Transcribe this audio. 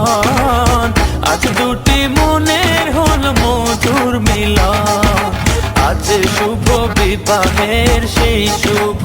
জীবন, আজ দুটি মনের হল মধুর মিলন। আজ শুভ বিবাহের সেই শুভ